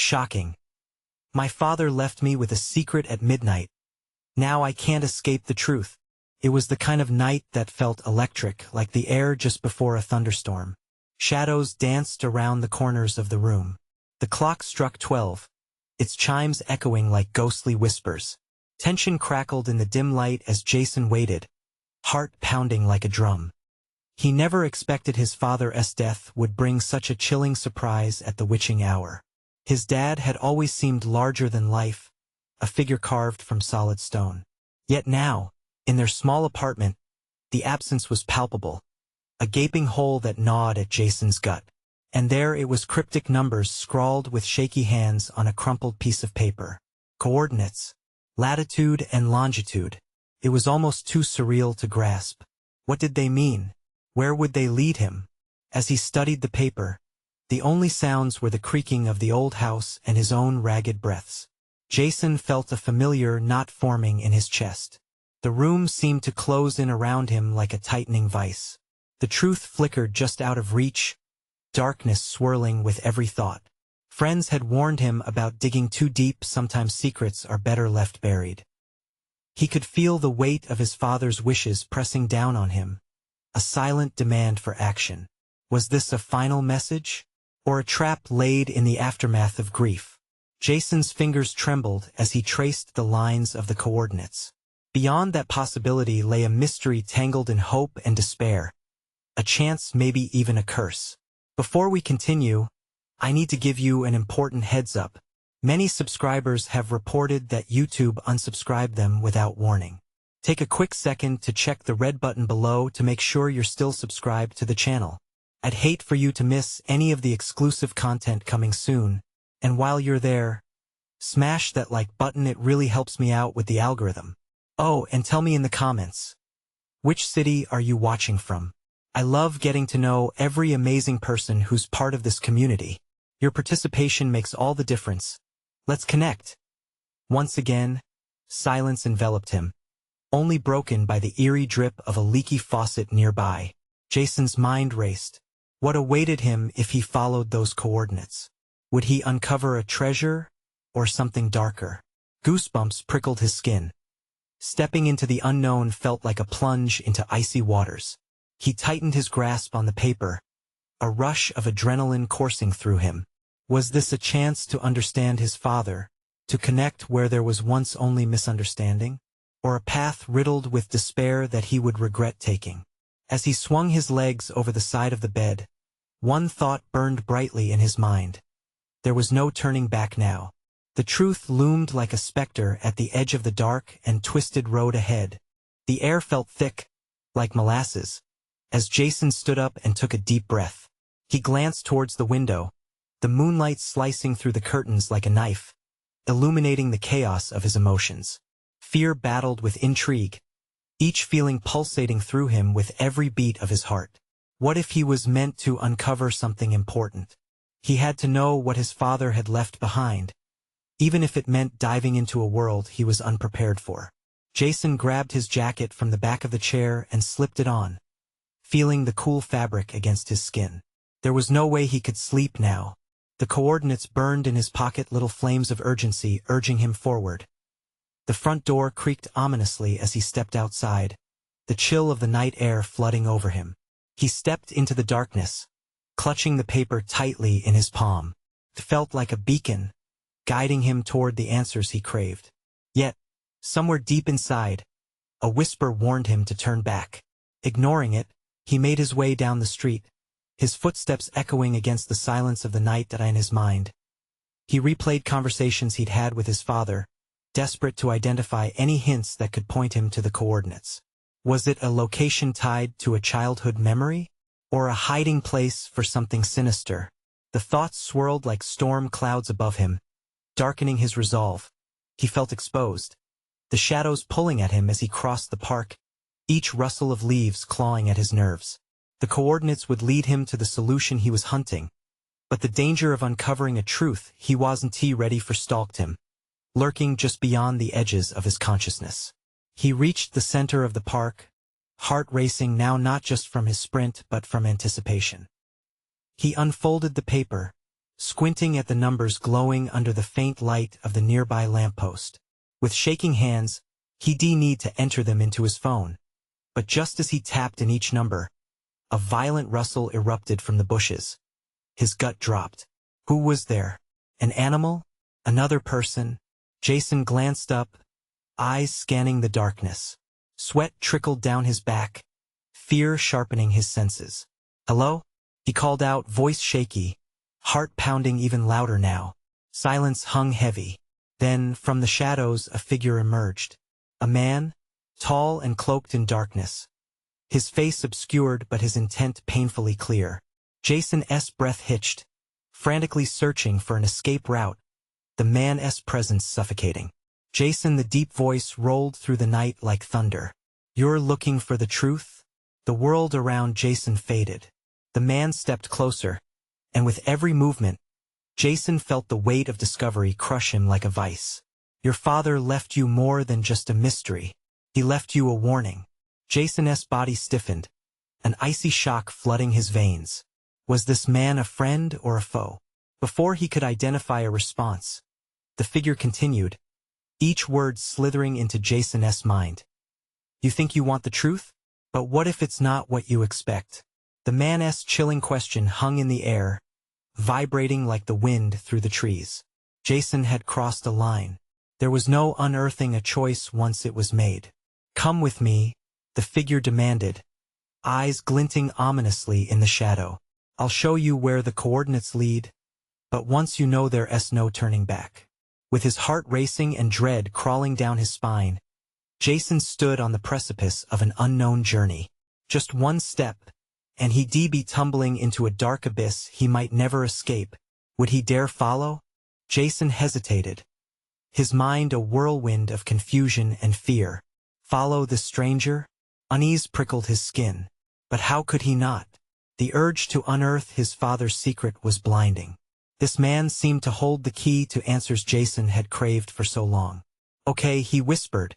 Shocking. My father left me with a secret at midnight. Now I can't escape the truth. It was the kind of night that felt electric, like the air just before a thunderstorm. Shadows danced around the corners of the room. The clock struck 12, its chimes echoing like ghostly whispers. Tension crackled in the dim light as Jason waited, heart pounding like a drum. He never expected his father's death would bring such a chilling surprise at the witching hour. His dad had always seemed larger than life, a figure carved from solid stone. Yet now, in their small apartment, the absence was palpable, a gaping hole that gnawed at Jason's gut. And there it was, cryptic numbers scrawled with shaky hands on a crumpled piece of paper. Coordinates, latitude and longitude. It was almost too surreal to grasp. What did they mean? Where would they lead him? As he studied the paper, the only sounds were the creaking of the old house and his own ragged breaths. Jason felt a familiar knot forming in his chest. The room seemed to close in around him like a tightening vice. The truth flickered just out of reach, darkness swirling with every thought. Friends had warned him about digging too deep. Sometimes secrets are better left buried. He could feel the weight of his father's wishes pressing down on him, a silent demand for action. Was this a final message, or a trap laid in the aftermath of grief? Jason's fingers trembled as he traced the lines of the coordinates. Beyond that possibility lay a mystery tangled in hope and despair, a chance, maybe even a curse. Before we continue, I need to give you an important heads up. Many subscribers have reported that YouTube unsubscribed them without warning. Take a quick second to check the red button below to make sure you're still subscribed to the channel. I'd hate for you to miss any of the exclusive content coming soon, and while you're there, smash that like button. It really helps me out with the algorithm. Oh, and tell me in the comments, which city are you watching from? I love getting to know every amazing person who's part of this community. Your participation makes all the difference. Let's connect. Once again, silence enveloped him, only broken by the eerie drip of a leaky faucet nearby. Jason's mind raced. What awaited him if he followed those coordinates? Would he uncover a treasure, or something darker? Goosebumps prickled his skin. Stepping into the unknown felt like a plunge into icy waters. He tightened his grasp on the paper, a rush of adrenaline coursing through him. Was this a chance to understand his father, to connect where there was once only misunderstanding, or a path riddled with despair that he would regret taking? As he swung his legs over the side of the bed, one thought burned brightly in his mind. There was no turning back now. The truth loomed like a specter at the edge of the dark and twisted road ahead. The air felt thick, like molasses, as Jason stood up and took a deep breath. He glanced towards the window, the moonlight slicing through the curtains like a knife, illuminating the chaos of his emotions. Fear battled with intrigue, each feeling pulsating through him with every beat of his heart. What if he was meant to uncover something important? He had to know what his father had left behind, even if it meant diving into a world he was unprepared for. Jason grabbed his jacket from the back of the chair and slipped it on, feeling the cool fabric against his skin. There was no way he could sleep now. The coordinates burned in his pocket, little flames of urgency urging him forward. The front door creaked ominously as he stepped outside, the chill of the night air flooding over him. He stepped into the darkness, clutching the paper tightly in his palm. It felt like a beacon, guiding him toward the answers he craved. Yet, somewhere deep inside, a whisper warned him to turn back. Ignoring it, he made his way down the street, his footsteps echoing against the silence of the night in his mind. He replayed conversations he'd had with his father, desperate to identify any hints that could point him to the coordinates. Was it a location tied to a childhood memory, or a hiding place for something sinister? The thoughts swirled like storm clouds above him, darkening his resolve. He felt exposed, the shadows pulling at him as he crossed the park, each rustle of leaves clawing at his nerves. The coordinates would lead him to the solution he was hunting, but the danger of uncovering a truth he wasn't ready for stalked him, lurking just beyond the edges of his consciousness. He reached the center of the park, heart racing now not just from his sprint but from anticipation. He unfolded the paper, squinting at the numbers glowing under the faint light of the nearby lamppost. With shaking hands, he did need to enter them into his phone. But just as he tapped in each number, a violent rustle erupted from the bushes. His gut dropped. Who was there? An animal? Another person? Jason glanced up, eyes scanning the darkness. Sweat trickled down his back, fear sharpening his senses. "Hello?" he called out, voice shaky, heart pounding even louder now. Silence hung heavy. Then, from the shadows, a figure emerged. A man, tall and cloaked in darkness. His face obscured but his intent painfully clear. Jason's breath hitched, frantically searching for an escape route, the man's presence suffocating. Jason, the deep voice rolled through the night like thunder. "You're looking for the truth?" The world around Jason faded. The man stepped closer, and with every movement, Jason felt the weight of discovery crush him like a vice. "Your father left you more than just a mystery. He left you a warning." Jason's body stiffened, an icy shock flooding his veins. Was this man a friend or a foe? Before he could identify a response, the figure continued, each word slithering into Jason's mind. "You think you want the truth? But what if it's not what you expect?" The man's chilling question hung in the air, vibrating like the wind through the trees. Jason had crossed a line. There was no unearthing a choice once it was made. "Come with me," the figure demanded, eyes glinting ominously in the shadow. "I'll show you where the coordinates lead, but once you know there's no turning back." With his heart racing and dread crawling down his spine, Jason stood on the precipice of an unknown journey. Just one step, and he'd be tumbling into a dark abyss he might never escape. Would he dare follow? Jason hesitated, his mind a whirlwind of confusion and fear. Follow the stranger? Unease prickled his skin. But how could he not? The urge to unearth his father's secret was blinding. This man seemed to hold the key to answers Jason had craved for so long. "Okay," he whispered,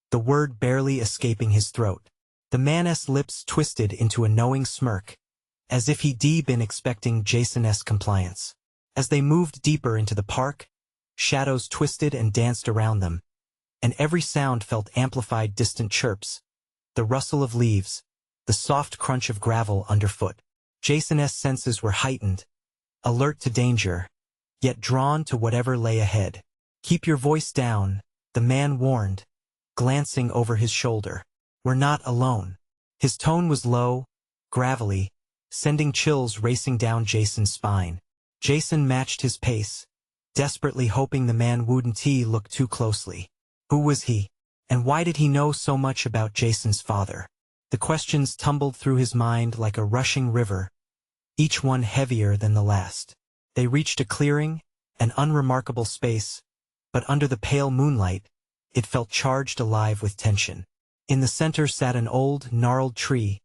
the word barely escaping his throat. The man's lips twisted into a knowing smirk, as if he'd been expecting Jason's compliance. As they moved deeper into the park, shadows twisted and danced around them, and every sound felt amplified distant chirps, the rustle of leaves, the soft crunch of gravel underfoot. Jason's senses were heightened, alert to danger, yet drawn to whatever lay ahead. "Keep your voice down," the man warned, glancing over his shoulder. "We're not alone." His tone was low, gravelly, sending chills racing down Jason's spine. Jason matched his pace, desperately hoping the man wouldn't look too closely. Who was he? And why did he know so much about Jason's father? The questions tumbled through his mind like a rushing river, each one heavier than the last. They reached a clearing, an unremarkable space, but under the pale moonlight, it felt charged alive with tension. In the center sat an old, gnarled tree,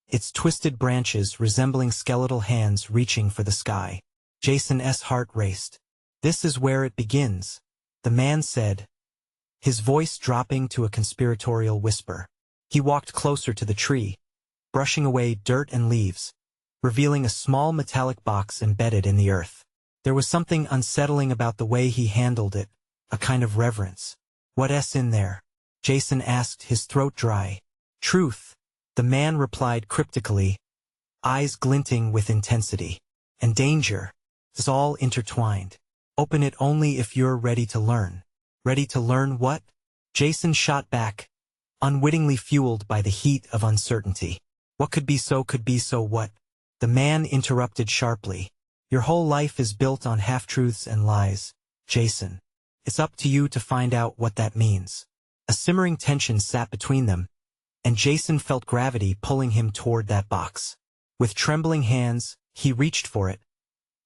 its twisted branches resembling skeletal hands reaching for the sky. Jason's heart raced. "This is where it begins," the man said, his voice dropping to a conspiratorial whisper. He walked closer to the tree, brushing away dirt and leaves, revealing a small metallic box embedded in the earth. There was something unsettling about the way he handled it, a kind of reverence. "What's in there?" Jason asked, his throat dry. "Truth," the man replied cryptically, eyes glinting with intensity. "And danger. It's all intertwined. Open it only if you're ready to learn." "Ready to learn what?" Jason shot back, unwittingly fueled by the heat of uncertainty. "What could be so what?" The man interrupted sharply. "Your whole life is built on half-truths and lies, Jason. It's up to you to find out what that means." A simmering tension sat between them, and Jason felt gravity pulling him toward that box. With trembling hands, he reached for it,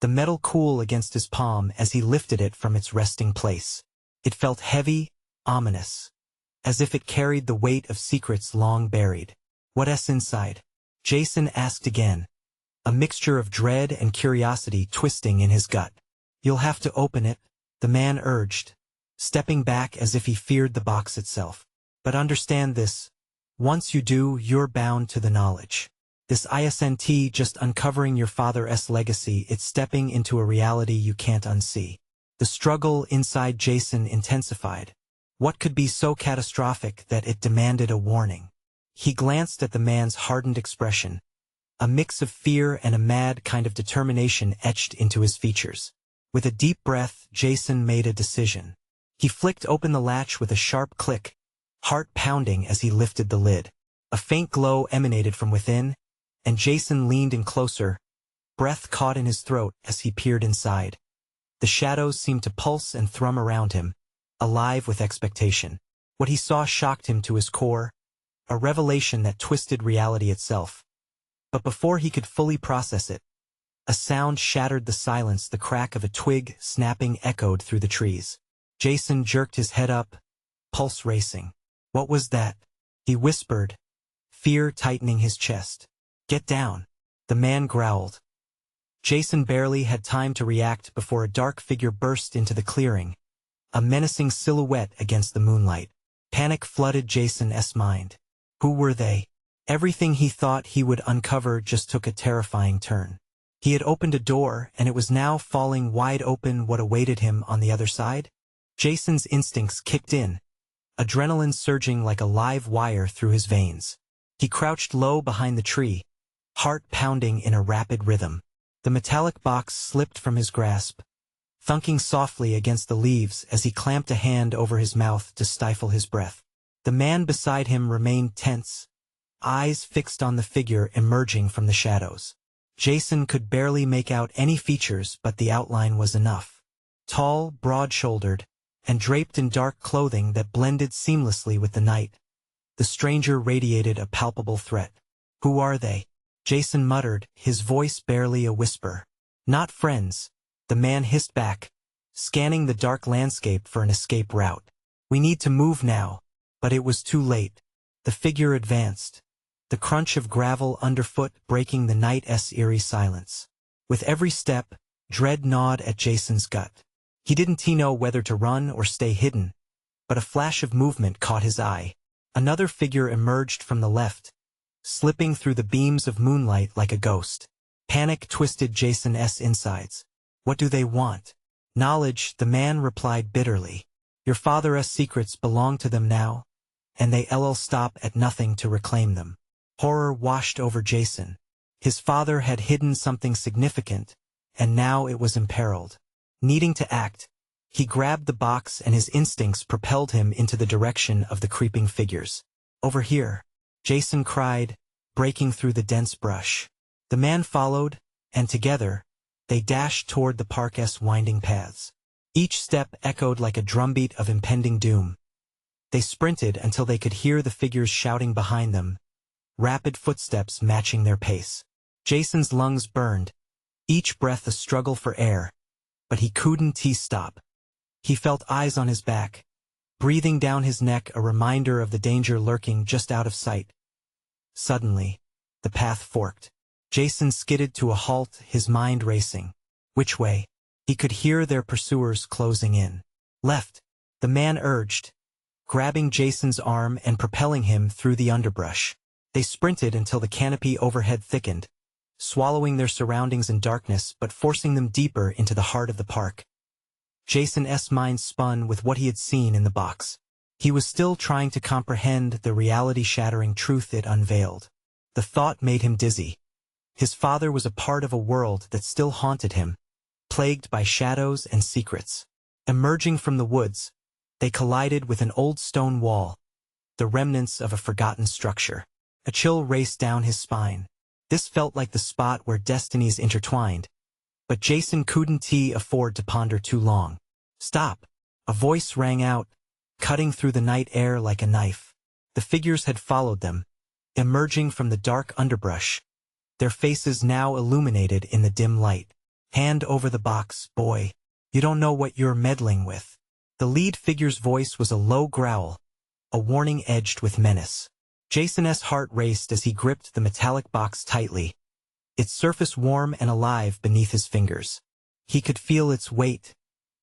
the metal cool against his palm as he lifted it from its resting place. It felt heavy, ominous, as if it carried the weight of secrets long buried. "What's inside?" Jason asked again, a mixture of dread and curiosity twisting in his gut. "You'll have to open it," the man urged, stepping back as if he feared the box itself. "But understand this, once you do, you're bound to the knowledge." This isn't just uncovering your father's legacy, it's stepping into a reality you can't unsee. The struggle inside Jason intensified. What could be so catastrophic that it demanded a warning? He glanced at the man's hardened expression. A mix of fear and a mad kind of determination etched into his features. With a deep breath, Jason made a decision. He flicked open the latch with a sharp click, heart pounding as he lifted the lid. A faint glow emanated from within, and Jason leaned in closer, breath caught in his throat as he peered inside. The shadows seemed to pulse and thrum around him, alive with expectation. What he saw shocked him to his core, a revelation that twisted reality itself. But before he could fully process it, a sound shattered the silence. The crack of a twig snapping echoed through the trees. Jason jerked his head up, pulse racing. What was that? He whispered, fear tightening his chest. Get down, the man growled. Jason barely had time to react before a dark figure burst into the clearing, a menacing silhouette against the moonlight. Panic flooded Jason's mind. Who were they? Everything he thought he would uncover just took a terrifying turn. He had opened a door, and it was now falling wide open. What awaited him on the other side? Jason's instincts kicked in, adrenaline surging like a live wire through his veins. He crouched low behind the tree, heart pounding in a rapid rhythm. The metallic box slipped from his grasp, thunking softly against the leaves as he clamped a hand over his mouth to stifle his breath. The man beside him remained tense, eyes fixed on the figure emerging from the shadows. Jason could barely make out any features, but the outline was enough. Tall, broad-shouldered, and draped in dark clothing that blended seamlessly with the night, the stranger radiated a palpable threat. Who are they? Jason muttered, his voice barely a whisper. Not friends, the man hissed back, scanning the dark landscape for an escape route. We need to move now. But it was too late. The figure advanced, the crunch of gravel underfoot breaking the night's eerie silence. With every step, dread gnawed at Jason's gut. He didn't know whether to run or stay hidden, but a flash of movement caught his eye. Another figure emerged from the left, slipping through the beams of moonlight like a ghost. Panic twisted Jason's insides. What do they want? Knowledge, the man replied bitterly. Your father's secrets belong to them now, and they'll stop at nothing to reclaim them. Horror washed over Jason. His father had hidden something significant, and now it was imperiled. Needing to act, he grabbed the box and his instincts propelled him into the direction of the creeping figures. Over here, Jason cried, breaking through the dense brush. The man followed, and together, they dashed toward the park's winding paths. Each step echoed like a drumbeat of impending doom. They sprinted until they could hear the figures shouting behind them, rapid footsteps matching their pace. Jason's lungs burned, each breath a struggle for air, but he couldn't stop. He felt eyes on his back, breathing down his neck, a reminder of the danger lurking just out of sight. Suddenly, the path forked. Jason skidded to a halt, his mind racing. Which way? He could hear their pursuers closing in. Left, the man urged, grabbing Jason's arm and propelling him through the underbrush. They sprinted until the canopy overhead thickened, swallowing their surroundings in darkness but forcing them deeper into the heart of the park. Jason's mind spun with what he had seen in the box. He was still trying to comprehend the reality-shattering truth it unveiled. The thought made him dizzy. His father was a part of a world that still haunted him, plagued by shadows and secrets. Emerging from the woods, they collided with an old stone wall, the remnants of a forgotten structure. A chill raced down his spine. This felt like the spot where destinies intertwined, but Jason couldn't afford to ponder too long. Stop! A voice rang out, cutting through the night air like a knife. The figures had followed them, emerging from the dark underbrush, their faces now illuminated in the dim light. Hand over the box, boy. You don't know what you're meddling with. The lead figure's voice was a low growl, a warning edged with menace. Jason's heart raced as he gripped the metallic box tightly, its surface warm and alive beneath his fingers. He could feel its weight,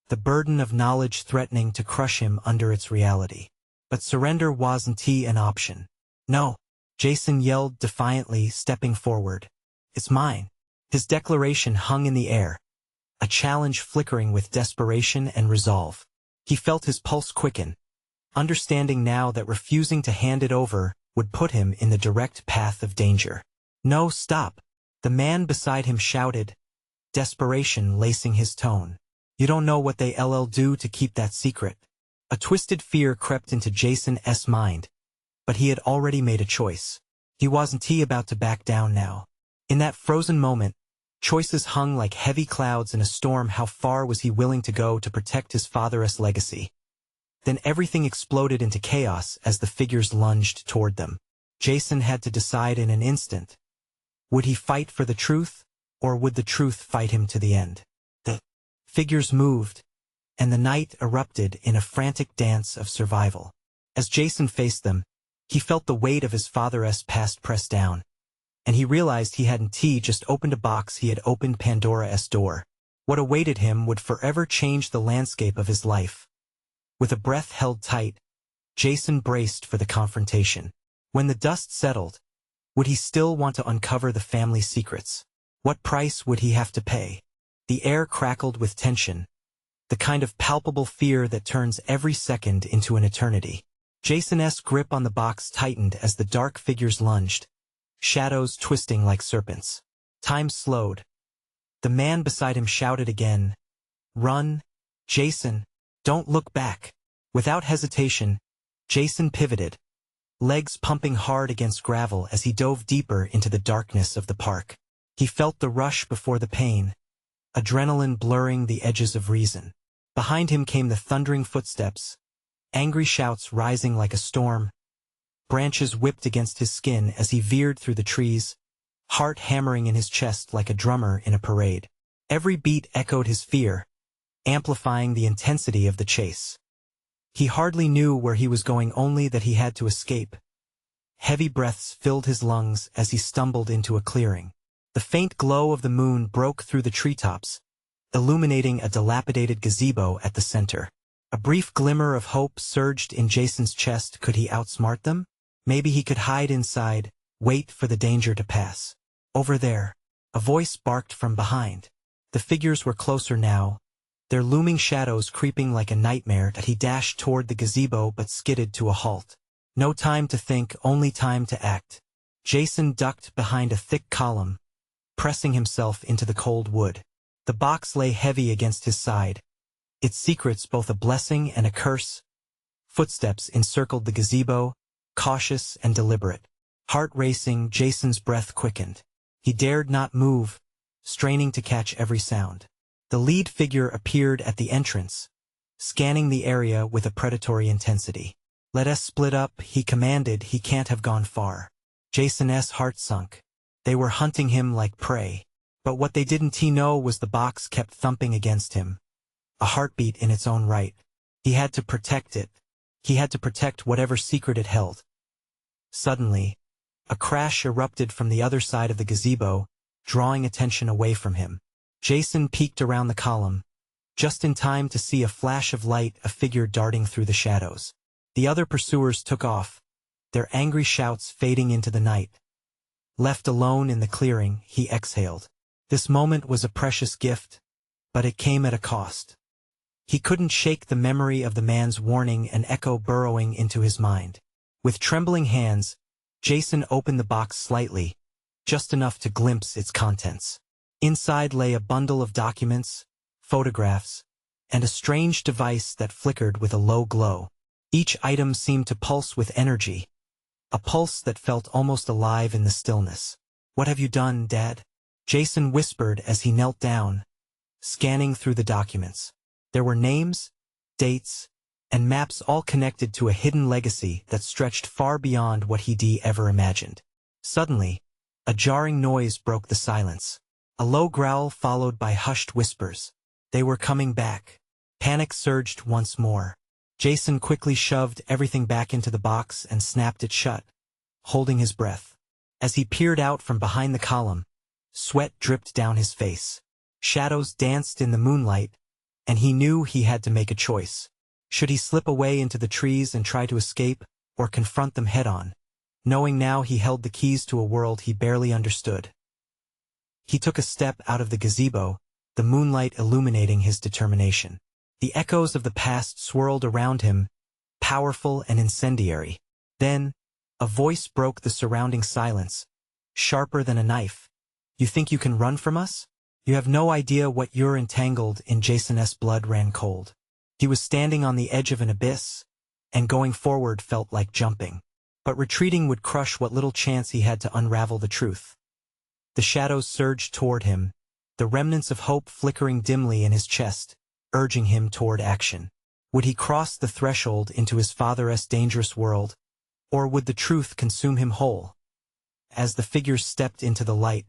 the burden of knowledge threatening to crush him under its reality. But surrender wasn't an option. No. Jason yelled defiantly, stepping forward. "It's mine." His declaration hung in the air, a challenge flickering with desperation and resolve. He felt his pulse quicken, understanding now that refusing to hand it over would put him in the direct path of danger. "No, stop!" the man beside him shouted, desperation lacing his tone. "You don't know what they'll do to keep that secret." A twisted fear crept into Jason's mind, but he had already made a choice. He wasn't about to back down now. In that frozen moment, choices hung like heavy clouds in a storm. How far was he willing to go to protect his father's legacy? Then everything exploded into chaos as the figures lunged toward them. Jason had to decide in an instant. Would he fight for the truth, or would the truth fight him to the end? The figures moved, and the night erupted in a frantic dance of survival. As Jason faced them, he felt the weight of his father's past press down, and he realized he hadn't just opened a box, he had opened Pandora's door. What awaited him would forever change the landscape of his life. With a breath held tight, Jason braced for the confrontation. When the dust settled, would he still want to uncover the family secrets? What price would he have to pay? The air crackled with tension, the kind of palpable fear that turns every second into an eternity. Jason's grip on the box tightened as the dark figures lunged, shadows twisting like serpents. Time slowed. The man beside him shouted again, "Run, Jason, don't look back." Without hesitation, Jason pivoted, legs pumping hard against gravel as he dove deeper into the darkness of the park. He felt the rush before the pain, adrenaline blurring the edges of reason. Behind him came the thundering footsteps, angry shouts rising like a storm. Branches whipped against his skin as he veered through the trees, heart hammering in his chest like a drummer in a parade. Every beat echoed his fear, amplifying the intensity of the chase. He hardly knew where he was going, only that he had to escape. Heavy breaths filled his lungs as he stumbled into a clearing. The faint glow of the moon broke through the treetops, illuminating a dilapidated gazebo at the center. A brief glimmer of hope surged in Jason's chest. Could he outsmart them? Maybe he could hide inside, wait for the danger to pass. Over there, a voice barked from behind. The figures were closer now, their looming shadows creeping like a nightmare. He dashed toward the gazebo but skidded to a halt. No time to think, only time to act. Jason ducked behind a thick column, pressing himself into the cold wood. The box lay heavy against his side, its secrets both a blessing and a curse. Footsteps encircled the gazebo, cautious and deliberate. Heart racing, Jason's breath quickened. He dared not move, straining to catch every sound. The lead figure appeared at the entrance, scanning the area with a predatory intensity. "Let us split up," he commanded. He can't have gone far. Jason's heart sunk. They were hunting him like prey. But what they didn't know was the box kept thumping against him, a heartbeat in its own right. He had to protect it. He had to protect whatever secret it held. Suddenly, a crash erupted from the other side of the gazebo, drawing attention away from him. Jason peeked around the column, just in time to see a flash of light, a figure darting through the shadows. The other pursuers took off, their angry shouts fading into the night. Left alone in the clearing, he exhaled. This moment was a precious gift, but it came at a cost. He couldn't shake the memory of the man's warning, an echo burrowing into his mind. With trembling hands, Jason opened the box slightly, just enough to glimpse its contents. Inside lay a bundle of documents, photographs, and a strange device that flickered with a low glow. Each item seemed to pulse with energy, a pulse that felt almost alive in the stillness. "What have you done, Dad?" Jason whispered as he knelt down, scanning through the documents. There were names, dates, and maps, all connected to a hidden legacy that stretched far beyond what he'd ever imagined. Suddenly, a jarring noise broke the silence. A low growl followed by hushed whispers. They were coming back. Panic surged once more. Jason quickly shoved everything back into the box and snapped it shut, holding his breath. As he peered out from behind the column, sweat dripped down his face. Shadows danced in the moonlight, and he knew he had to make a choice. Should he slip away into the trees and try to escape, or confront them head-on? knowing now he held the keys to a world he barely understood. He took a step out of the gazebo, the moonlight illuminating his determination. The echoes of the past swirled around him, powerful and incendiary. Then, a voice broke the surrounding silence, sharper than a knife. "You think you can run from us? You have no idea what you're entangled in." Jason's blood ran cold. He was standing on the edge of an abyss, and going forward felt like jumping. But retreating would crush what little chance he had to unravel the truth. The shadows surged toward him, the remnants of hope flickering dimly in his chest, urging him toward action. Would he cross the threshold into his father's dangerous world, or would the truth consume him whole? As the figures stepped into the light,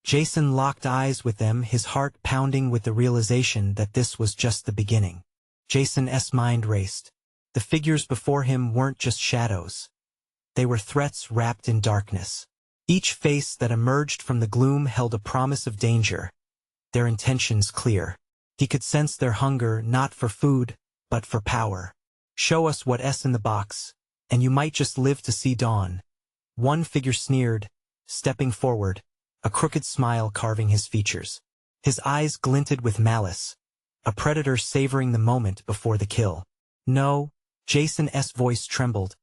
Jason locked eyes with them, his heart pounding with the realization that this was just the beginning. Jason's mind raced. The figures before him weren't just shadows. They were threats wrapped in darkness. Each face that emerged from the gloom held a promise of danger, their intentions clear. He could sense their hunger not for food, but for power. "Show us what's in the box, and you might just live to see dawn." One figure sneered, stepping forward, a crooked smile carving his features. His eyes glinted with malice, a predator savoring the moment before the kill. "No," Jason's voice trembled,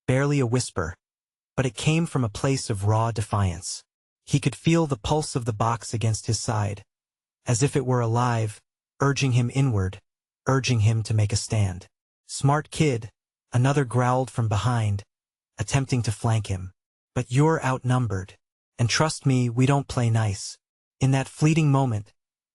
barely a whisper, but it came from a place of raw defiance. He could feel the pulse of the box against his side, as if it were alive, urging him inward, urging him to make a stand. "Smart kid," another growled from behind, attempting to flank him. "But you're outnumbered. And trust me, we don't play nice." In that fleeting moment,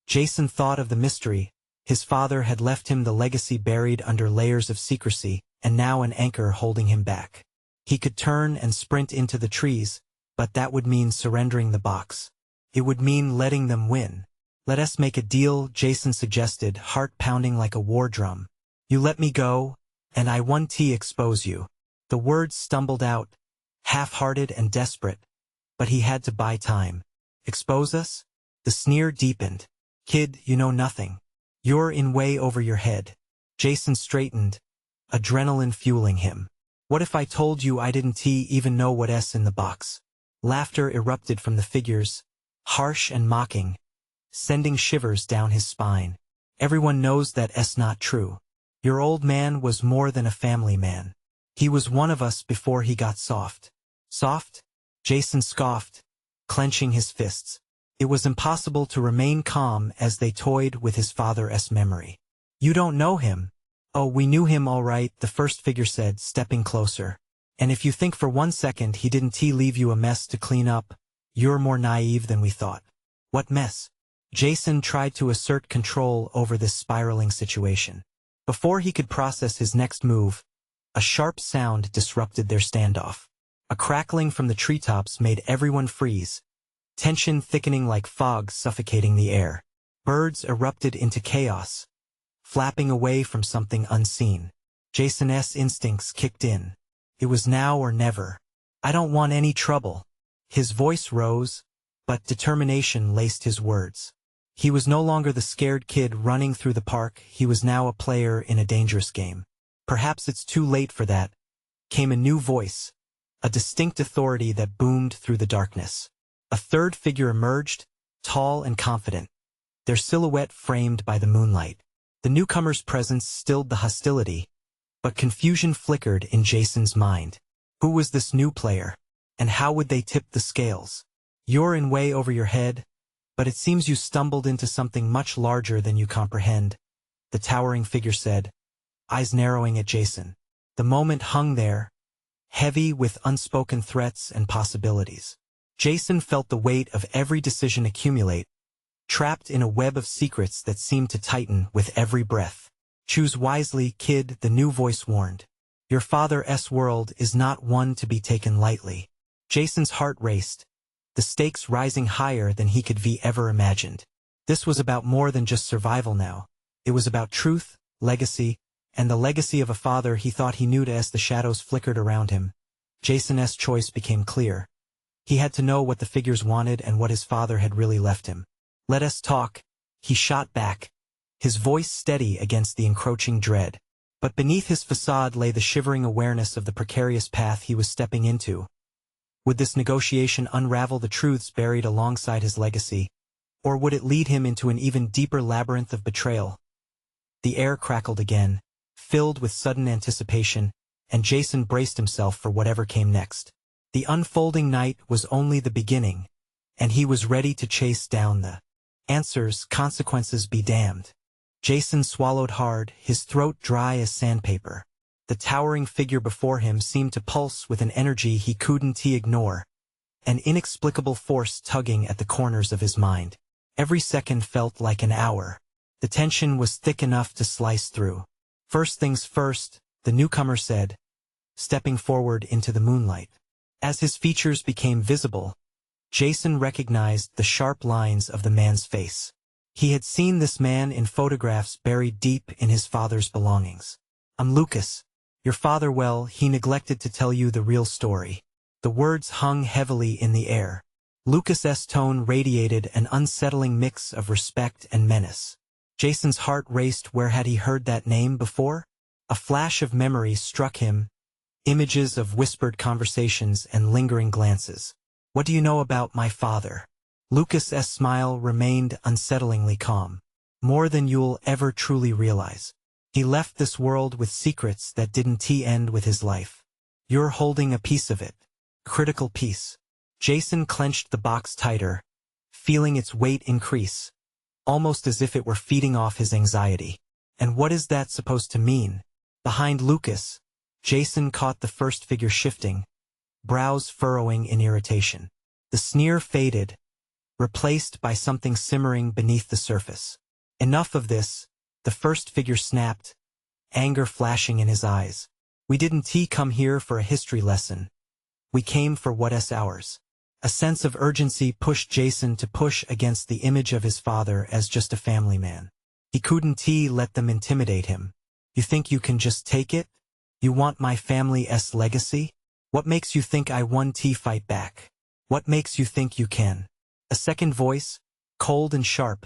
Jason thought of the mystery. His father had left him the legacy buried under layers of secrecy, and now an anchor holding him back. He could turn and sprint into the trees, but that would mean surrendering the box. It would mean letting them win. "Let us make a deal," Jason suggested, heart pounding like a war drum. "You let me go, and I won't expose you." The words stumbled out, half-hearted and desperate, but he had to buy time. "Expose us?" The sneer deepened. "Kid, you know nothing. You're in way over your head." Jason straightened, adrenaline fueling him. "What if I told you I didn't even know what's in the box?" Laughter erupted from the figures, harsh and mocking, sending shivers down his spine. "Everyone knows that's not true. Your old man was more than a family man. He was one of us before he got soft." "Soft?" Jason scoffed, clenching his fists. It was impossible to remain calm as they toyed with his father's memory. "You don't know him." "Oh, we knew him all right," the first figure said, stepping closer. "And if you think for 1 second he didn't leave you a mess to clean up, you're more naive than we thought." "What mess?" Jason tried to assert control over this spiraling situation. Before he could process his next move, a sharp sound disrupted their standoff. A crackling from the treetops made everyone freeze, tension thickening like fog suffocating the air. Birds erupted into chaos, flapping away from something unseen. Jason's instincts kicked in. It was now or never. "I don't want any trouble." His voice rose, but determination laced his words. He was no longer the scared kid running through the park, he was now a player in a dangerous game. "Perhaps it's too late for that," came a new voice, a distinct authority that boomed through the darkness. A third figure emerged, tall and confident, their silhouette framed by the moonlight. The newcomer's presence stilled the hostility, but confusion flickered in Jason's mind. Who was this new player, and how would they tip the scales? "You're in way over your head, but it seems you stumbled into something much larger than you comprehend," the towering figure said, eyes narrowing at Jason. The moment hung there, heavy with unspoken threats and possibilities. Jason felt the weight of every decision accumulate, trapped in a web of secrets that seemed to tighten with every breath. "Choose wisely, kid," the new voice warned. "Your father's world is not one to be taken lightly." Jason's heart raced, the stakes rising higher than he could ever imagined. This was about more than just survival now. It was about truth, legacy, and the legacy of a father he thought he knew. As the shadows flickered around him, Jason's choice became clear. He had to know what the figures wanted and what his father had really left him. "Let us talk," he shot back, his voice steady against the encroaching dread. But beneath his facade lay the shivering awareness of the precarious path he was stepping into, Would this negotiation unravel the truths buried alongside his legacy, or would it lead him into an even deeper labyrinth of betrayal? The air crackled again, filled with sudden anticipation, and Jason braced himself for whatever came next. The unfolding night was only the beginning, and he was ready to chase down the answers. Consequences be damned. Jason swallowed hard, his throat dry as sandpaper. The towering figure before him seemed to pulse with an energy he couldn't ignore, an inexplicable force tugging at the corners of his mind. Every second felt like an hour. The tension was thick enough to slice through. First things first, the newcomer said, stepping forward into the moonlight. As his features became visible, Jason recognized the sharp lines of the man's face. He had seen this man in photographs buried deep in his father's belongings. "I'm Lucas. Your father, well, he neglected to tell you the real story." The words hung heavily in the air. Lucas's tone radiated an unsettling mix of respect and menace. Jason's heart raced. Where had he heard that name before? A flash of memory struck him, images of whispered conversations and lingering glances. "What do you know about my father?" Lucas's smile remained unsettlingly calm. "More than you'll ever truly realize. He left this world with secrets that didn't end with his life. You're holding a piece of it. Critical piece." Jason clenched the box tighter, feeling its weight increase, almost as if it were feeding off his anxiety. "And what is that supposed to mean?" Behind Lucas, Jason caught the first figure shifting, brows furrowing in irritation. The sneer faded, replaced by something simmering beneath the surface. "Enough of this," the first figure snapped, anger flashing in his eyes. "We didn't come here for a history lesson. We came for what's ours." A sense of urgency pushed Jason to push against the image of his father as just a family man. He couldn't let them intimidate him. "You think you can just take it? You want my family's legacy? What makes you think I won't fight back? What makes you think you can?" A second voice, cold and sharp,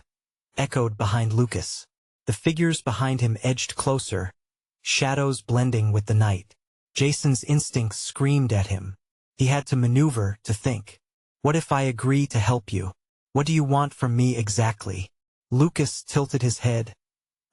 echoed behind Lucas. The figures behind him edged closer, shadows blending with the night. Jason's instincts screamed at him. He had to maneuver, to think. "What if I agree to help you? What do you want from me exactly?" Lucas tilted his head,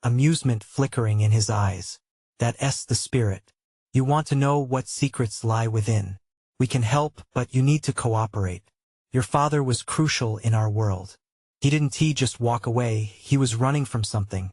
amusement flickering in his eyes. "That's the spirit. You want to know what secrets lie within. We can help, but you need to cooperate. Your father was crucial in our world. He didn't just walk away, he was running from something.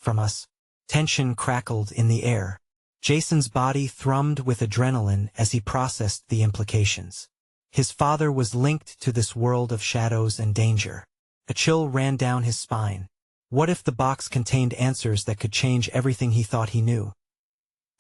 From us." Tension crackled in the air. Jason's body thrummed with adrenaline as he processed the implications. His father was linked to this world of shadows and danger. A chill ran down his spine. What if the box contained answers that could change everything he thought he knew?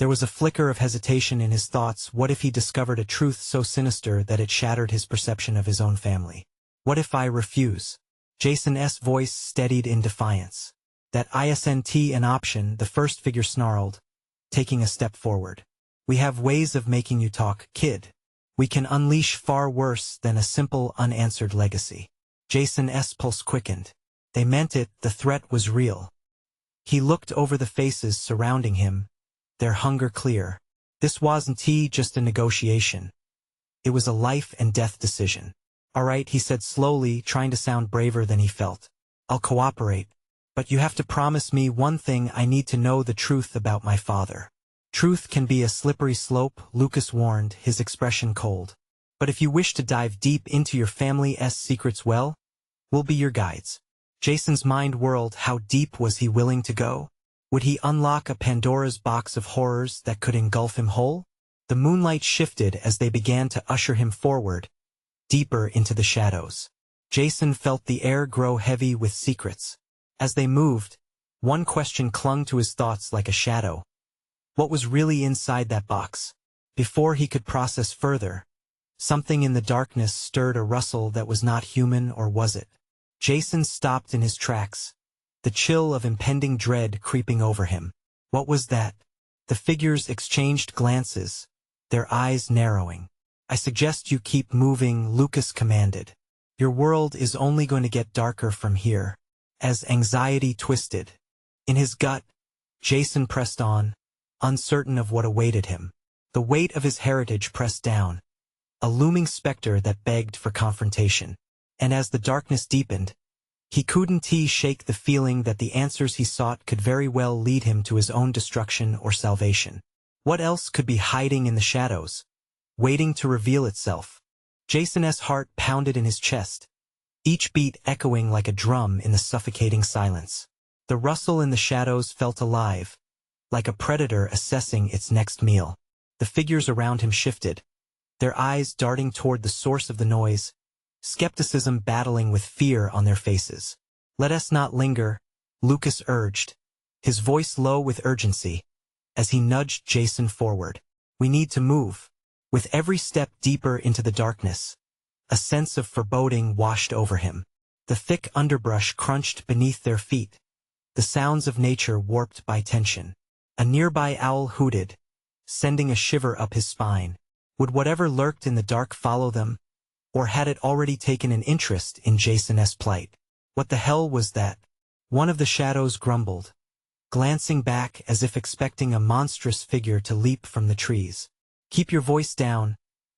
There was a flicker of hesitation in his thoughts. What if he discovered a truth so sinister that it shattered his perception of his own family? "What if I refuse?" Jason's voice steadied in defiance. "That isn't an option," the first figure snarled, taking a step forward. "We have ways of making you talk, kid. We can unleash far worse than a simple unanswered legacy." Jason's pulse quickened. They meant it, the threat was real. He looked over the faces surrounding him, their hunger clear. This wasn't just a negotiation. It was a life and death decision. "All right," he said slowly, trying to sound braver than he felt. "I'll cooperate. But you have to promise me one thing. I need to know the truth about my father." "Truth can be a slippery slope," Lucas warned, his expression cold. "But if you wish to dive deep into your family's secrets, well, we'll be your guides." Jason's mind whirled. How deep was he willing to go? Would he unlock a Pandora's box of horrors that could engulf him whole? The moonlight shifted as they began to usher him forward, deeper into the shadows. Jason felt the air grow heavy with secrets. As they moved, one question clung to his thoughts like a shadow. What was really inside that box? Before he could process further, something in the darkness stirred a rustle that was not human, or was it? Jason stopped in his tracks, the chill of impending dread creeping over him. What was that? The figures exchanged glances, their eyes narrowing. "I suggest you keep moving," Lucas commanded. "Your world is only going to get darker from here." As anxiety twisted in his gut, Jason pressed on, uncertain of what awaited him. The weight of his heritage pressed down, a looming specter that begged for confrontation. And as the darkness deepened, he couldn't shake the feeling that the answers he sought could very well lead him to his own destruction or salvation. What else could be hiding in the shadows, waiting to reveal itself? Jason's heart pounded in his chest, each beat echoing like a drum in the suffocating silence. The rustle in the shadows felt alive, like a predator assessing its next meal. The figures around him shifted, their eyes darting toward the source of the noise, skepticism battling with fear on their faces. "Let us not linger," Lucas urged, his voice low with urgency, as he nudged Jason forward. "We need to move." With every step deeper into the darkness, a sense of foreboding washed over him. The thick underbrush crunched beneath their feet, the sounds of nature warped by tension. A nearby owl hooted, sending a shiver up his spine. Would whatever lurked in the dark follow them, or had it already taken an interest in Jason's plight? What the hell was that? One of the shadows grumbled, glancing back as if expecting a monstrous figure to leap from the trees. "Keep your voice down,"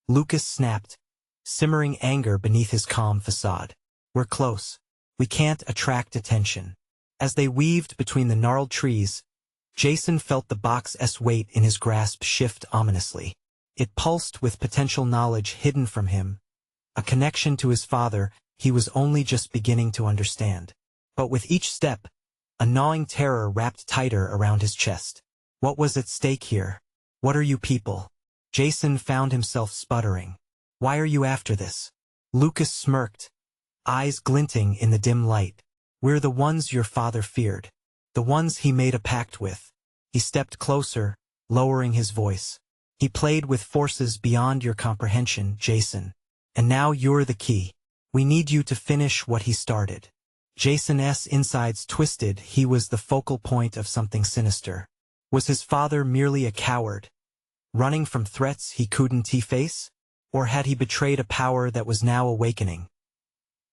Lucas snapped, simmering anger beneath his calm facade. "We're close. We can't attract attention." As they weaved between the gnarled trees, Jason felt the box's weight in his grasp shift ominously. It pulsed with potential knowledge hidden from him, a connection to his father he was only just beginning to understand. But with each step, a gnawing terror wrapped tighter around his chest. What was at stake here? "What are you people?" Jason found himself sputtering. "Why are you after this?" Lucas smirked, eyes glinting in the dim light. "We're the ones your father feared. The ones he made a pact with." He stepped closer, lowering his voice. "He played with forces beyond your comprehension, Jason. And now you're the key. We need you to finish what he started." Jason's insides twisted. He was the focal point of something sinister. Was his father merely a coward, running from threats he couldn't face? Or had he betrayed a power that was now awakening?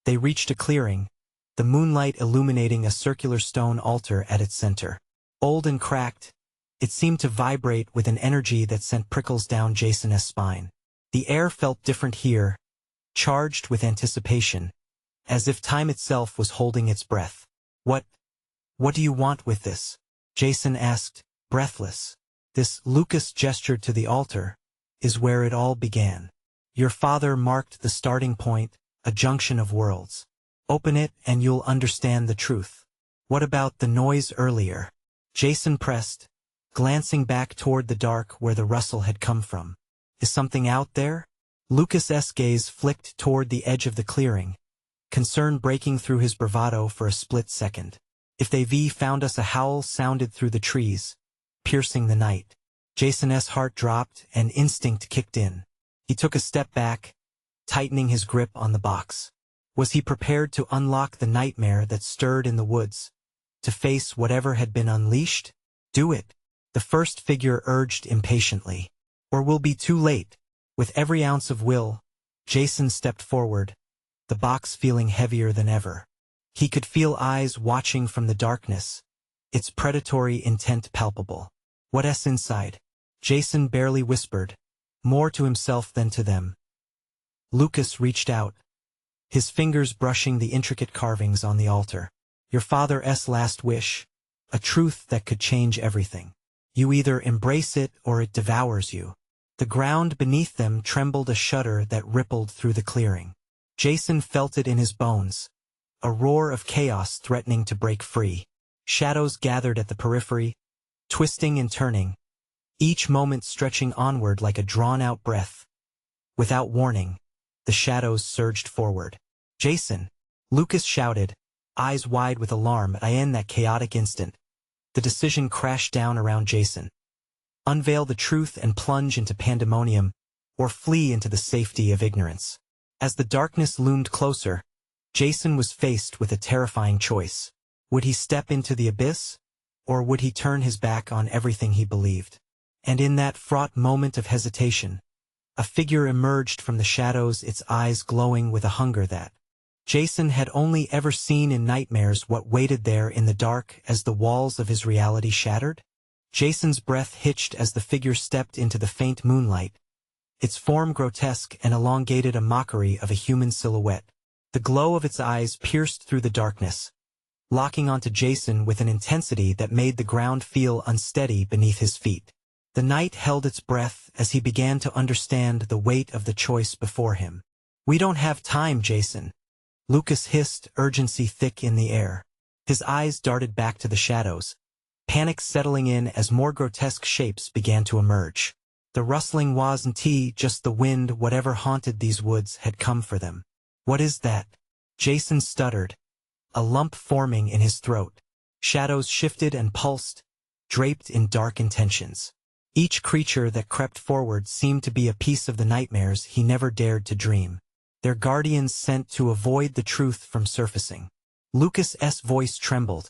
They reached a clearing, the moonlight illuminating a circular stone altar at its center. Old and cracked, it seemed to vibrate with an energy that sent prickles down Jason's spine. The air felt different here, charged with anticipation, as if time itself was holding its breath. What do you want with this?" Jason asked, breathless. "This," Lucas gestured to the altar, "is where it all began. Your father marked the starting point, a junction of worlds. Open it and you'll understand the truth." "What about the noise earlier?" Jason pressed, glancing back toward the dark where the rustle had come from. "Is something out there?" Lucas's gaze flicked toward the edge of the clearing, concern breaking through his bravado for a split second. "If they found us," a howl sounded through the trees, piercing the night. Jason's heart dropped and instinct kicked in. He took a step back, tightening his grip on the box. Was he prepared to unlock the nightmare that stirred in the woods, to face whatever had been unleashed? "Do it," the first figure urged impatiently. "Or we'll be too late." With every ounce of will, Jason stepped forward, the box feeling heavier than ever. He could feel eyes watching from the darkness, its predatory intent palpable. "What's inside?" Jason barely whispered, more to himself than to them. Lucas reached out, his fingers brushing the intricate carvings on the altar. "Your father's last wish, a truth that could change everything. You either embrace it or it devours you." The ground beneath them trembled, a shudder that rippled through the clearing. Jason felt it in his bones, a roar of chaos threatening to break free. Shadows gathered at the periphery, twisting and turning, each moment stretching onward like a drawn-out breath. Without warning, the shadows surged forward. "Jason!" Lucas shouted, eyes wide with alarm. In that chaotic instant, the decision crashed down around Jason. Unveil the truth and plunge into pandemonium, or flee into the safety of ignorance. As the darkness loomed closer, Jason was faced with a terrifying choice. Would he step into the abyss, or would he turn his back on everything he believed? And in that fraught moment of hesitation, a figure emerged from the shadows, its eyes glowing with a hunger that Jason had only ever seen in nightmares. What waited there in the dark as the walls of his reality shattered? Jason's breath hitched as the figure stepped into the faint moonlight, its form grotesque and elongated, a mockery of a human silhouette. The glow of its eyes pierced through the darkness, locking onto Jason with an intensity that made the ground feel unsteady beneath his feet. The night held its breath as he began to understand the weight of the choice before him. "We don't have time, Jason," Lucas hissed, urgency thick in the air. His eyes darted back to the shadows, panic settling in as more grotesque shapes began to emerge. The rustling wasn't just the wind. Whatever haunted these woods had come for them. "What is that?" Jason stuttered, a lump forming in his throat. Shadows shifted and pulsed, draped in dark intentions. Each creature that crept forward seemed to be a piece of the nightmares he never dared to dream. Their guardians sent to avoid the truth from surfacing. Lucas's voice trembled,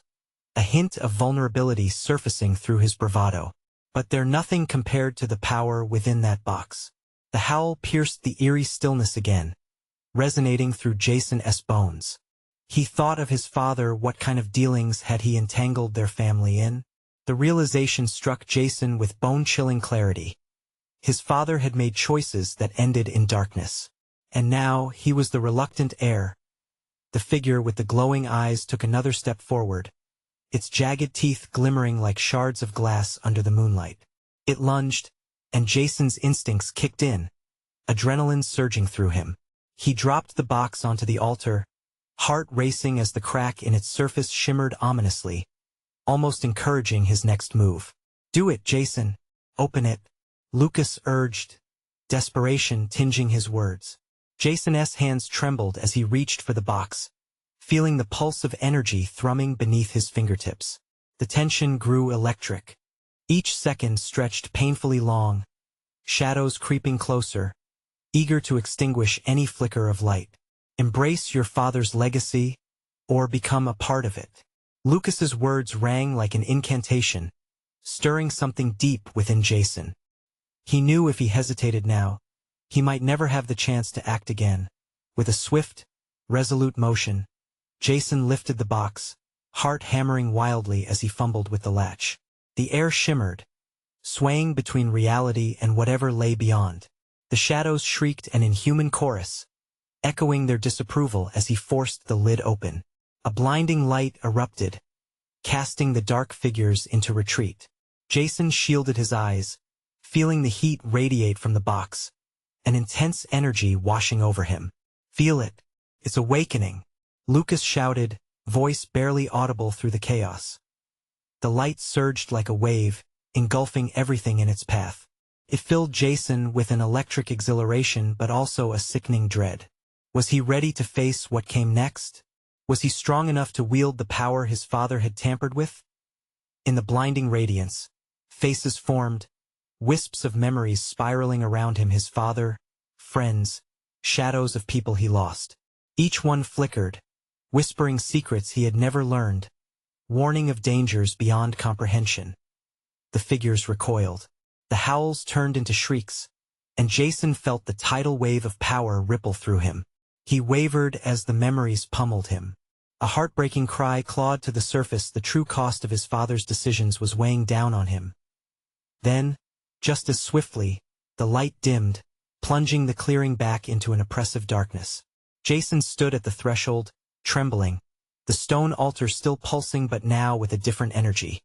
a hint of vulnerability surfacing through his bravado. "But they're nothing compared to the power within that box." The howl pierced the eerie stillness again, resonating through Jason's bones. He thought of his father. What kind of dealings had he entangled their family in? The realization struck Jason with bone-chilling clarity. His father had made choices that ended in darkness. And now he was the reluctant heir. The figure with the glowing eyes took another step forward, its jagged teeth glimmering like shards of glass under the moonlight. It lunged, and Jason's instincts kicked in, adrenaline surging through him. He dropped the box onto the altar, heart racing as the crack in its surface shimmered ominously, almost encouraging his next move. "Do it, Jason. Open it," Lucas urged, desperation tinging his words. Jason's hands trembled as he reached for the box, feeling the pulse of energy thrumming beneath his fingertips. The tension grew electric. Each second stretched painfully long, shadows creeping closer, eager to extinguish any flicker of light. "Embrace your father's legacy, or become a part of it." Lucas's words rang like an incantation, stirring something deep within Jason. He knew if he hesitated now, he might never have the chance to act again. With a swift, resolute motion, Jason lifted the box, heart hammering wildly as he fumbled with the latch. The air shimmered, swaying between reality and whatever lay beyond. The shadows shrieked an inhuman chorus, echoing their disapproval as he forced the lid open. A blinding light erupted, casting the dark figures into retreat. Jason shielded his eyes, feeling the heat radiate from the box, an intense energy washing over him. "Feel it. It's awakening," Lucas shouted, voice barely audible through the chaos. The light surged like a wave, engulfing everything in its path. It filled Jason with an electric exhilaration but also a sickening dread. Was he ready to face what came next? Was he strong enough to wield the power his father had tampered with? In the blinding radiance, faces formed, wisps of memories spiraling around him: his father, friends, shadows of people he lost. Each one flickered, whispering secrets he had never learned, warning of dangers beyond comprehension. The figures recoiled. The howls turned into shrieks, and Jason felt the tidal wave of power ripple through him. He wavered as the memories pummeled him. A heartbreaking cry clawed to the surface. The true cost of his father's decisions was weighing down on him. Then, just as swiftly, the light dimmed, plunging the clearing back into an oppressive darkness. Jason stood at the threshold, trembling, the stone altar still pulsing but now with a different energy.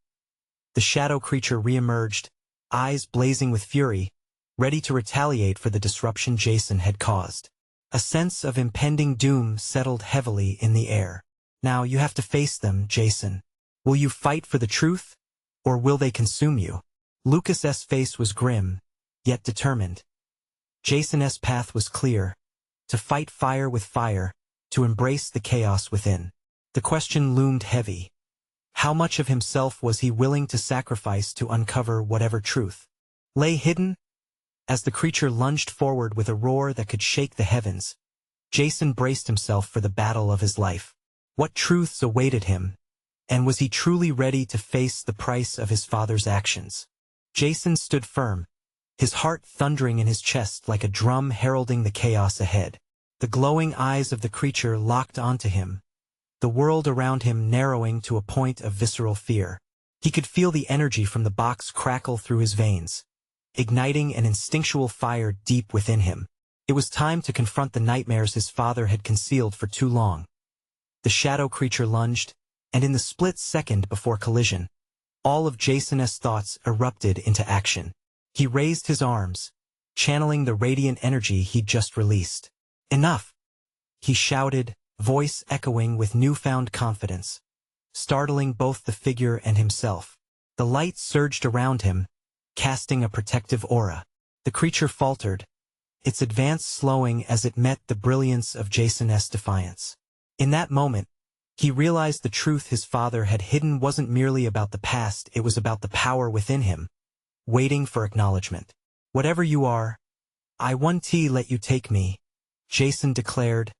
The shadow creature reemerged, eyes blazing with fury, ready to retaliate for the disruption Jason had caused. A sense of impending doom settled heavily in the air. "Now you have to face them, Jason. Will you fight for the truth, or will they consume you?" Lucas's face was grim, yet determined. Jason's path was clear: to fight fire with fire, to embrace the chaos within. The question loomed heavy. How much of himself was he willing to sacrifice to uncover whatever truth lay hidden? As the creature lunged forward with a roar that could shake the heavens, Jason braced himself for the battle of his life. What truths awaited him, and was he truly ready to face the price of his father's actions? Jason stood firm, his heart thundering in his chest like a drum heralding the chaos ahead. The glowing eyes of the creature locked onto him, the world around him narrowing to a point of visceral fear. He could feel the energy from the box crackle through his veins, igniting an instinctual fire deep within him. It was time to confront the nightmares his father had concealed for too long. The shadow creature lunged, and in the split second before collision, all of Jason's thoughts erupted into action. He raised his arms, channeling the radiant energy he'd just released. "Enough!" he shouted, voice echoing with newfound confidence, startling both the figure and himself. The light surged around him, casting a protective aura. The creature faltered, its advance slowing as it met the brilliance of Jason's defiance. In that moment, he realized the truth his father had hidden wasn't merely about the past, it was about the power within him, waiting for acknowledgement. "Whatever you are, I won't let you take me," Jason declared,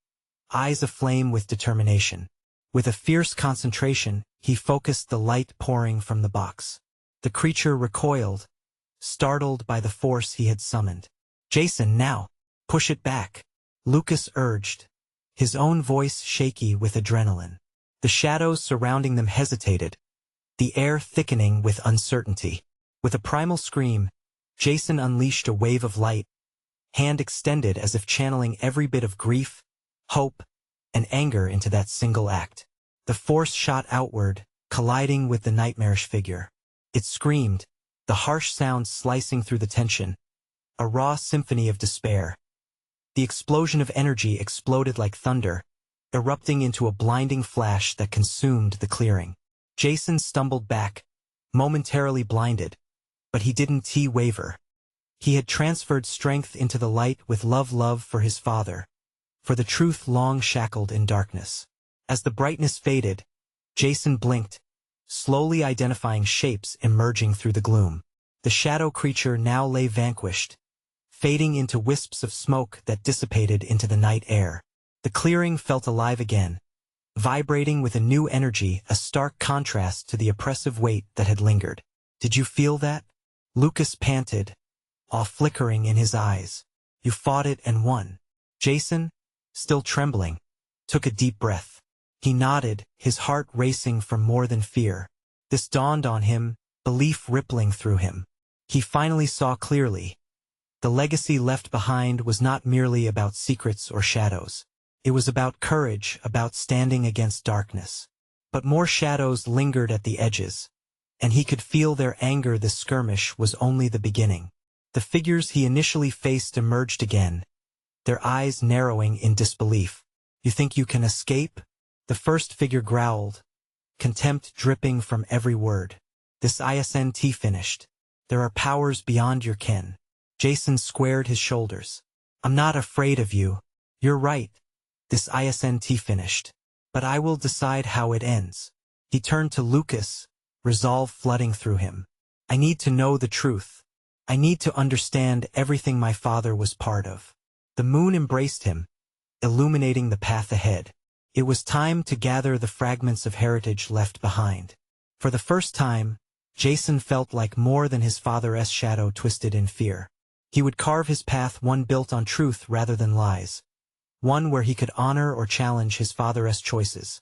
eyes aflame with determination. With a fierce concentration, he focused the light pouring from the box. The creature recoiled, startled by the force he had summoned. "Jason, now! Push it back!" Lucas urged, his own voice shaky with adrenaline. The shadows surrounding them hesitated, the air thickening with uncertainty. With a primal scream, Jason unleashed a wave of light, hand extended as if channeling every bit of grief, hope, and anger into that single act. The force shot outward, colliding with the nightmarish figure. It screamed, the harsh sound slicing through the tension, a raw symphony of despair. The explosion of energy exploded like thunder, erupting into a blinding flash that consumed the clearing. Jason stumbled back, momentarily blinded, but he didn't waver. He had transferred strength into the light with love for his father, for the truth long shackled in darkness. As the brightness faded, Jason blinked, slowly identifying shapes emerging through the gloom. The shadow creature now lay vanquished, fading into wisps of smoke that dissipated into the night air. The clearing felt alive again, vibrating with a new energy, a stark contrast to the oppressive weight that had lingered. "Did you feel that?" Lucas panted, awe flickering in his eyes. "You fought it and won." Jason, still trembling, took a deep breath. He nodded, his heart racing from more than fear. This dawned on him, belief rippling through him. He finally saw clearly. The legacy left behind was not merely about secrets or shadows. It was about courage, about standing against darkness. But more shadows lingered at the edges, and he could feel their anger. This skirmish was only the beginning. The figures he initially faced emerged again, their eyes narrowing in disbelief. "You think you can escape?" The first figure growled, contempt dripping from every word. "This isn't finished. There are powers beyond your ken." Jason squared his shoulders. "I'm not afraid of you. You're right. This isn't finished. But I will decide how it ends." He turned to Lucas, resolve flooding through him. "I need to know the truth. I need to understand everything my father was part of." The moon embraced him, illuminating the path ahead. It was time to gather the fragments of heritage left behind. For the first time, Jason felt like more than his father's shadow twisted in fear. He would carve his path one built on truth rather than lies, one where he could honor or challenge his father's choices.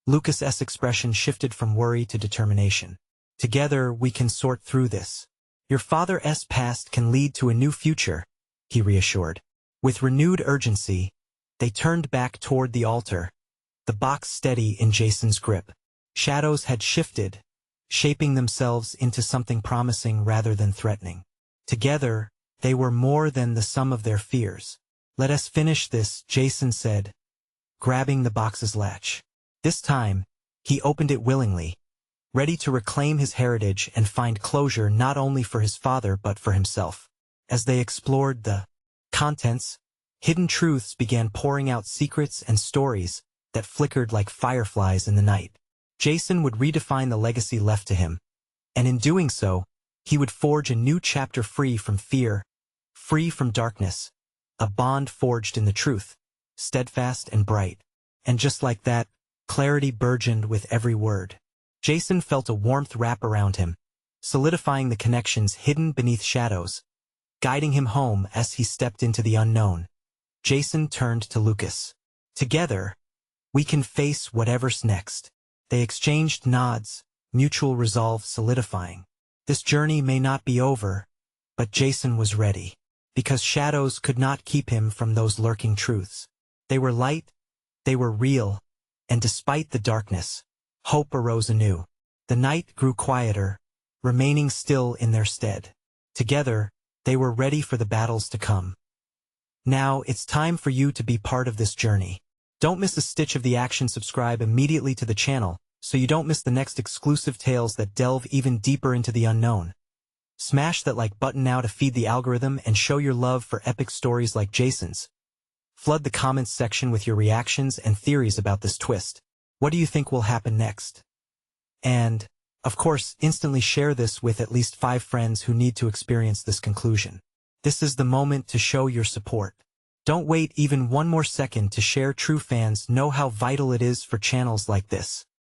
Lucas's expression shifted from worry to determination. "Together we can sort through this. Your father's past can lead to a new future," he reassured. With renewed urgency, they turned back toward the altar, the box steady in Jason's grip. Shadows had shifted, shaping themselves into something promising rather than threatening. Together, they were more than the sum of their fears. "Let us finish this," Jason said, grabbing the box's latch. This time, he opened it willingly, ready to reclaim his heritage and find closure not only for his father but for himself. As they explored the contents, hidden truths began pouring out secrets and stories that flickered like fireflies in the night. Jason would redefine the legacy left to him, and in doing so, he would forge a new chapter free from fear, free from darkness, a bond forged in the truth, steadfast and bright. And just like that, clarity burgeoned with every word. Jason felt a warmth wrap around him, solidifying the connections hidden beneath shadows, guiding him home as he stepped into the unknown. Jason turned to Lucas. "Together, we can face whatever's next." They exchanged nods, mutual resolve solidifying. "This journey may not be over, But Jason was ready. Because shadows could not keep him from those lurking truths. They were light, they were real, and despite the darkness, hope arose anew. The night grew quieter, remaining still in their stead. Together, they were ready for the battles to come. Now, it's time for you to be part of this journey. Don't miss a stitch of the action. Subscribe immediately to the channel, so you don't miss the next exclusive tales that delve even deeper into the unknown. Smash that like button now to feed the algorithm and show your love for epic stories like Jason's. Flood the comments section with your reactions and theories about this twist. What do you think will happen next? And, of course, instantly share this with at least 5 friends who need to experience this conclusion. This is the moment to show your support. Don't wait even one more second to share. True fans know how vital it is for channels like this.